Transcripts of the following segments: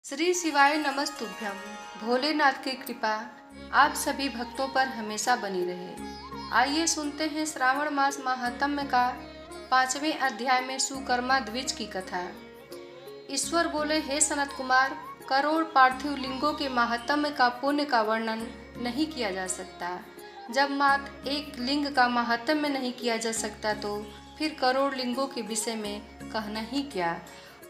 श्री शिवाय नमस्तुभ्यम। भोलेनाथ की कृपा आप सभी भक्तों पर हमेशा बनी रहे। आइए सुनते हैं श्रावण मास महात्म्य का 5वें अध्याय में सुकर्मा द्विज की कथा। ईश्वर बोले, हे सनत कुमार, करोड़ पार्थिव लिंगों के महात्म्य का पुण्य का वर्णन नहीं किया जा सकता। जब मात्र एक लिंग का महात्म्य नहीं किया जा सकता तो फिर करोड़ लिंगों के विषय में कहना ही क्या।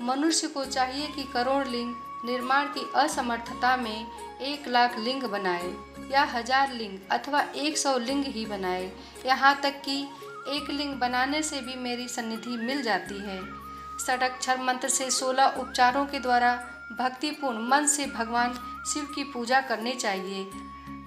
मनुष्य को चाहिए कि करोड़ लिंग निर्माण की असमर्थता में 1,00,000 लिंग बनाए या 1000 लिंग अथवा 100 लिंग ही बनाए। यहाँ तक कि एक लिंग बनाने से भी मेरी सन्निधि मिल जाती है। षडाक्षर मंत्र से 16 उपचारों के द्वारा भक्तिपूर्ण मन से भगवान शिव की पूजा करनी चाहिए।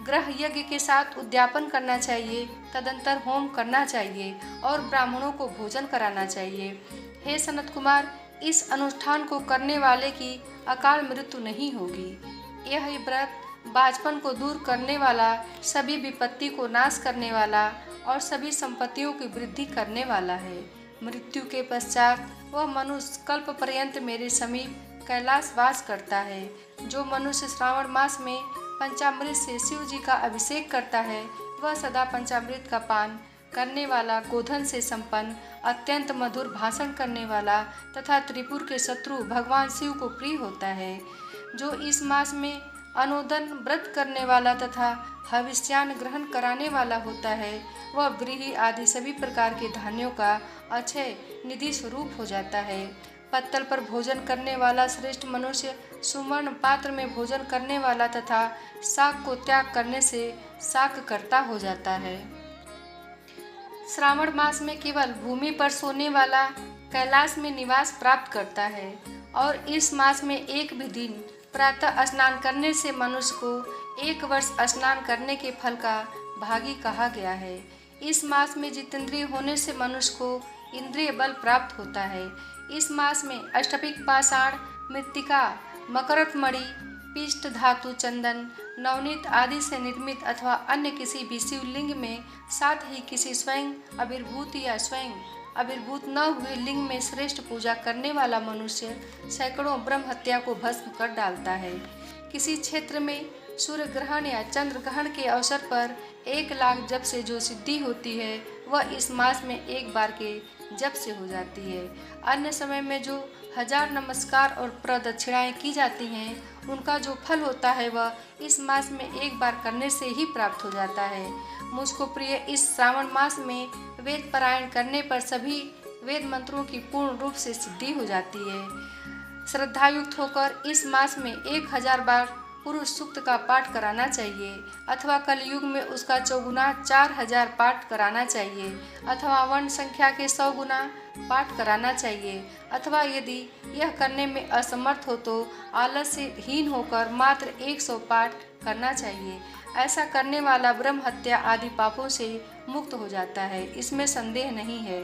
ग्रह यज्ञ के साथ उद्यापन करना चाहिए, तदंतर होम करना चाहिए और ब्राह्मणों को भोजन कराना चाहिए। हे सनत कुमार, इस अनुष्ठान को करने वाले की अकाल मृत्यु नहीं होगी। यह व्रत बाझपन को दूर करने वाला, सभी विपत्ति को नाश करने वाला और सभी संपत्तियों की वृद्धि करने वाला है। मृत्यु के पश्चात वह मनुष्य कल्प पर्यंत मेरे समीप कैलाश वास करता है। जो मनुष्य श्रावण मास में पंचामृत से शिव जी का अभिषेक करता है, वह सदा पंचामृत का पान करने वाला, गोधन से संपन्न, अत्यंत मधुर भाषण करने वाला तथा त्रिपुर के शत्रु भगवान शिव को प्रिय होता है। जो इस मास में अनुदन व्रत करने वाला तथा हविष्यान ग्रहण कराने वाला होता है, वह व्रीहि आदि सभी प्रकार के धान्यों का अक्षय निधि स्वरूप हो जाता है। पत्तल पर भोजन करने वाला श्रेष्ठ मनुष्य सुवर्ण पात्र में भोजन करने वाला तथा शाक को त्याग करने से शाक कर्ता हो जाता है। श्रावण मास में केवल भूमि पर सोने वाला कैलाश में निवास प्राप्त करता है और इस मास में एक भी दिन प्रातः स्नान करने से मनुष्य को 1 वर्ष स्नान करने के फल का भागी कहा गया है। इस मास में जितेंद्रिय होने से मनुष्य को इंद्रिय बल प्राप्त होता है। इस मास में अष्टपिक पाषाण, मृत्तिका, मकरत मणि, पिष्ट धातु, चंदन, नवनीत आदि से निर्मित अथवा अन्य किसी भी शिवलिंग में, साथ ही किसी स्वयं आविर्भूत या स्वयं आविर्भूत न हुए लिंग में श्रेष्ठ पूजा करने वाला मनुष्य सैकड़ों ब्रह्म हत्या को भस्म कर डालता है। किसी क्षेत्र में सूर्य ग्रहण या चंद्र ग्रहण के अवसर पर 1,00,000 जप से जो सिद्धि होती है, वह इस मास में एक बार के जप से हो जाती है। अन्य समय में जो 1000 नमस्कार और प्रदक्षिणाएं की जाती हैं, उनका जो फल होता है वह इस मास में एक बार करने से ही प्राप्त हो जाता है। मुझको प्रिय इस श्रावण मास में वेद पारायण करने पर सभी वेद मंत्रों की पूर्ण रूप से सिद्धि हो जाती है। श्रद्धायुक्त होकर इस मास में 1000 बार पुरुष सूक्त का पाठ कराना चाहिए अथवा कलयुग में उसका 4 गुना 4000 पाठ कराना चाहिए अथवा वर्ण संख्या के 100 गुना पाठ कराना चाहिए अथवा यदि यह करने में असमर्थ हो तो आलस से हीन होकर मात्र 100 पाठ करना चाहिए। ऐसा करने वाला ब्रह्म हत्या आदि पापों से मुक्त हो जाता है, इसमें संदेह नहीं है।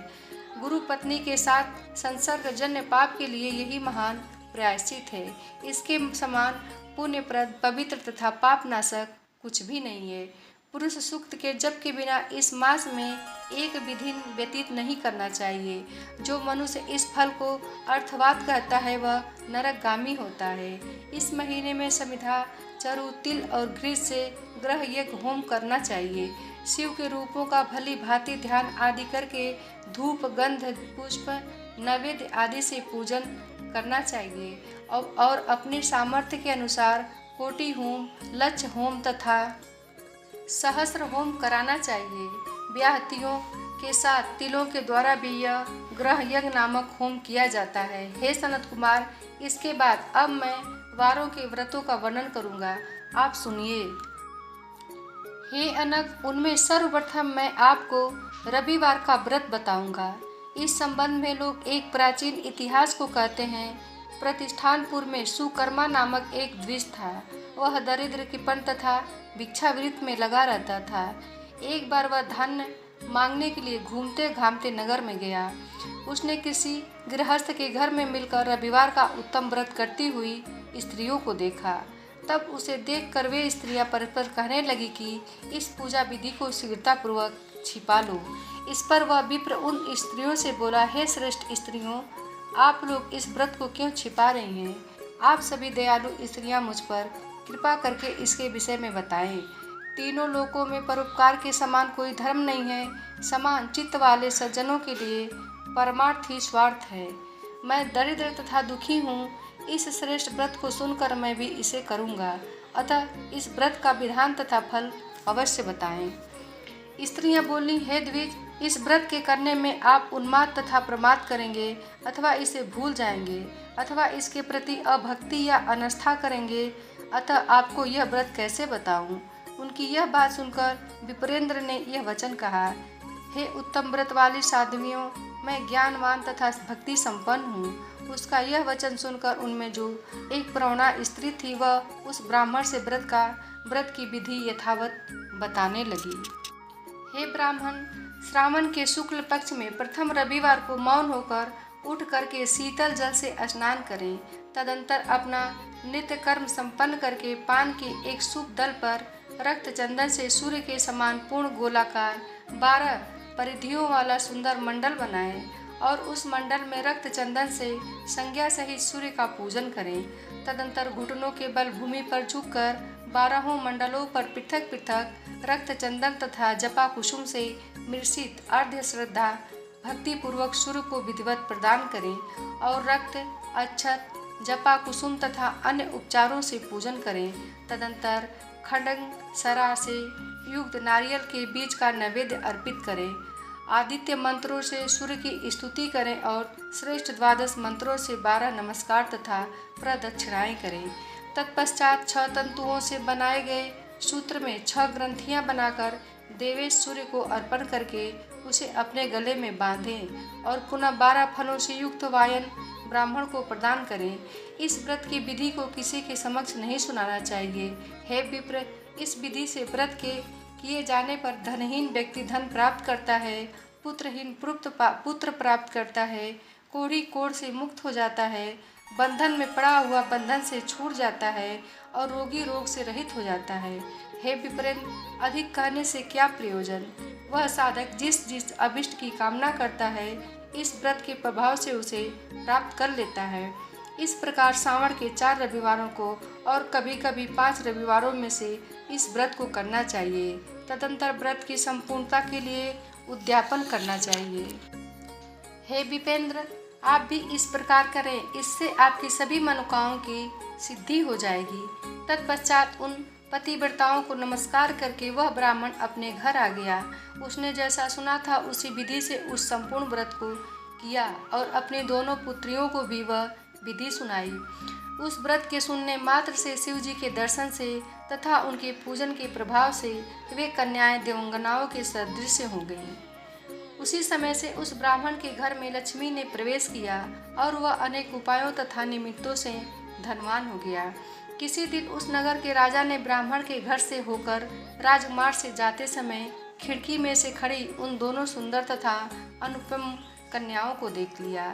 गुरु पत्नी के साथ संसर्गजन्य पाप के लिए यही महान प्रायश्चित है। इसके समान पुण्यप्रद, पवित्र तथा पापनाशक कुछ भी नहीं है। पुरुष सूक्त के जप के बिना इस मास में एक भी दिन व्यतीत नहीं करना चाहिए। जो मनुष्य इस फल को अर्थवाद कहता है वह नरकगामी होता है। इस महीने में समिधा, चरु, तिल और घृत से ग्रह यज्ञ होम करना चाहिए। शिव के रूपों का भली भांति ध्यान आदि करके धूप, गंध, पुष्प, नैवेद्य आदि से पूजन करना चाहिए और अपने सामर्थ्य के अनुसार कोटि होम, लक्ष होम तथा सहस्र होम कराना चाहिए। ब्याहतियों के साथ तिलों के द्वारा भी यह ग्रह यज्ञ नामक होम किया जाता है। हे सनत कुमार, इसके बाद अब मैं वारों के व्रतों का वर्णन करूंगा, आप सुनिए। हे अनग, उनमें सर्वप्रथम मैं आपको रविवार का व्रत बताऊंगा। इस संबंध में लोग एक प्राचीन इतिहास को कहते हैं। प्रतिष्ठानपुर में सुकर्मा नामक एक द्विज था। वह दरिद्र, कृपण तथा भिक्षावृत्ति में लगा रहता था। एक बार वह धन मांगने के लिए घूमते घामते नगर में गया। उसने किसी गृहस्थ के घर में मिलकर रविवार का उत्तम व्रत करती हुई स्त्रियों को देखा। तब उसे देखकर वे स्त्रियां परस्पर कहने लगी कि इस पूजा विधि को शीघ्रतापूर्वक छिपा लो। इस पर वह विप्र उन स्त्रियों से बोला, हे श्रेष्ठ स्त्रियों, आप लोग इस व्रत को क्यों छिपा रही हैं? आप सभी दयालु स्त्रियां मुझ पर कृपा करके इसके विषय में बताएं। तीनों लोकों में परोपकार के समान कोई धर्म नहीं है। समान चित्त वाले सज्जनों के लिए परमार्थ ही स्वार्थ है। मैं दरिद्र तथा दुखी हूँ। इस श्रेष्ठ व्रत को सुनकर मैं भी इसे करूँगा। अतः इस व्रत का विधान तथा फल अवश्य बताएं। स्त्रियां बोली, हे द्विज, इस व्रत के करने में आप उन्माद तथा प्रमाद करेंगे अथवा इसे भूल जाएंगे अथवा इसके प्रति अभक्ति या अनास्था करेंगे। अतः आपको यह व्रत कैसे बताऊं? उनकी यह बात सुनकर विप्रेंद्र ने यह वचन कहा, हे उत्तम व्रत वाली साध्वियों, मैं ज्ञानवान तथा भक्ति संपन्न हूँ। उसका यह वचन सुनकर उनमें जो एक प्रौढ़ा स्त्री थी वह उस ब्राह्मण से व्रत की विधि यथावत बताने लगी। हे ब्राह्मण, श्रावण के शुक्ल पक्ष में प्रथम रविवार को मौन होकर उठ करके शीतल जल से स्नान करें। तदंतर अपना नित्य कर्म संपन्न करके पान के एक शुभ दल पर रक्त चंदन से सूर्य के समान पूर्ण गोलाकार 12 परिधियों वाला सुंदर मंडल बनाएं और उस मंडल में रक्त चंदन से संज्ञा सहित सूर्य का पूजन करें। तदंतर घुटनों के बल भूमि पर झुककर 12 मंडलों पर पृथक पृथक रक्त चंदन तथा जपा कुसुम से मिश्रित अर्ध्य श्रद्धा भक्ति पूर्वक सूर्य को विधिवत प्रदान करें और रक्त, अक्षत, जपा कुसुम तथा अन्य उपचारों से पूजन करें। तदंतर खंडंग सरा से युक्त नारियल के बीज का नैवेद्य अर्पित करें। आदित्य मंत्रों से सूर्य की स्तुति करें और श्रेष्ठ 12 मंत्रों से 12 नमस्कार तथा प्रदक्षिणाएं करें। तत्पश्चात 6 तंतुओं से बनाए गए सूत्र में 6 ग्रंथियां बनाकर देवेश सूर्य को अर्पण करके उसे अपने गले में बांधें और पुनः 12 फलों से युक्त वायन ब्राह्मण को प्रदान करें। इस व्रत की विधि को किसी के समक्ष नहीं सुनाना चाहिए। हे विप्र, इस विधि से व्रत के किए जाने पर धनहीन व्यक्ति धन प्राप्त करता है, पुत्रहीन पुत्र प्राप्त करता है, कोढ़ी कोढ़ से मुक्त हो जाता है, बंधन में पड़ा हुआ बंधन से छूट जाता है और रोगी रोग से रहित हो जाता है। हे विप्रेंद्र, अधिक कहने से क्या प्रयोजन? वह साधक जिस जिस अभिष्ट की कामना करता है इस व्रत के प्रभाव से उसे प्राप्त कर लेता है। इस प्रकार सावन के 4 रविवारों को और कभी कभी 5 रविवारों में से इस व्रत को करना चाहिए। तदंतर व्रत की संपूर्णता के लिए उद्यापन करना चाहिए। हे विपेंद्र, आप भी इस प्रकार करें, इससे आपकी सभी मनोकामनाओं की सिद्धि हो जाएगी। तत्पश्चात उन पतिव्रताओं को नमस्कार करके वह ब्राह्मण अपने घर आ गया। उसने जैसा सुना था उसी विधि से उस संपूर्ण व्रत को किया और अपनी दोनों पुत्रियों को भी वह विधि सुनाई। उस व्रत के सुनने मात्र से शिव जी के दर्शन से तथा उनके पूजन के प्रभाव से वे कन्याएं देवंगनाओं के सदृश हो गईं। उसी समय से उस ब्राह्मण के घर में लक्ष्मी ने प्रवेश किया और वह अनेक उपायों तथा निमित्तों से धनवान हो गया। किसी दिन उस नगर के राजा ने ब्राह्मण के घर से होकर राजकुमार से जाते समय खिड़की में से खड़ी उन दोनों सुंदर तथा अनुपम कन्याओं को देख लिया।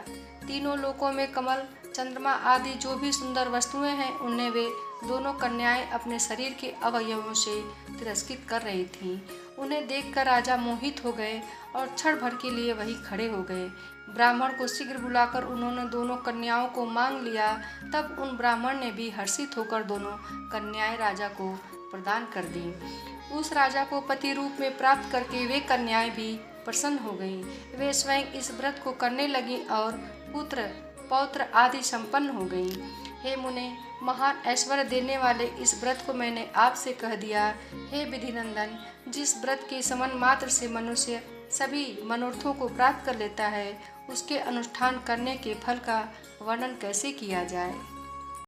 तीनों लोकों में कमल, चंद्रमा आदि जो भी सुंदर वस्तुएं हैं उन्हें वे दोनों कन्याएं अपने शरीर के अवयवों से तिरस्कृत कर रही थीं। उन्हें देखकर राजा मोहित हो गए और क्षण भर के लिए वहीं खड़े हो गए। ब्राह्मण को शीघ्र बुलाकर उन्होंने दोनों कन्याओं को मांग लिया। तब उन ब्राह्मण ने भी हर्षित होकर दोनों कन्याएं राजा को प्रदान कर दी। उस राजा को पति रूप में प्राप्त करके वे कन्याएं भी प्रसन्न हो गईं। वे स्वयं इस व्रत को करने लगीं और पुत्र पौत्र आदि संपन्न हो गईं। हे मुने, महान ऐश्वर्य देने वाले इस व्रत को मैंने आपसे कह दिया। हे विधिनंदन, जिस व्रत के समन मात्र से मनुष्य सभी मनोरथों को प्राप्त कर लेता है उसके अनुष्ठान करने के फल का वर्णन कैसे किया जाए।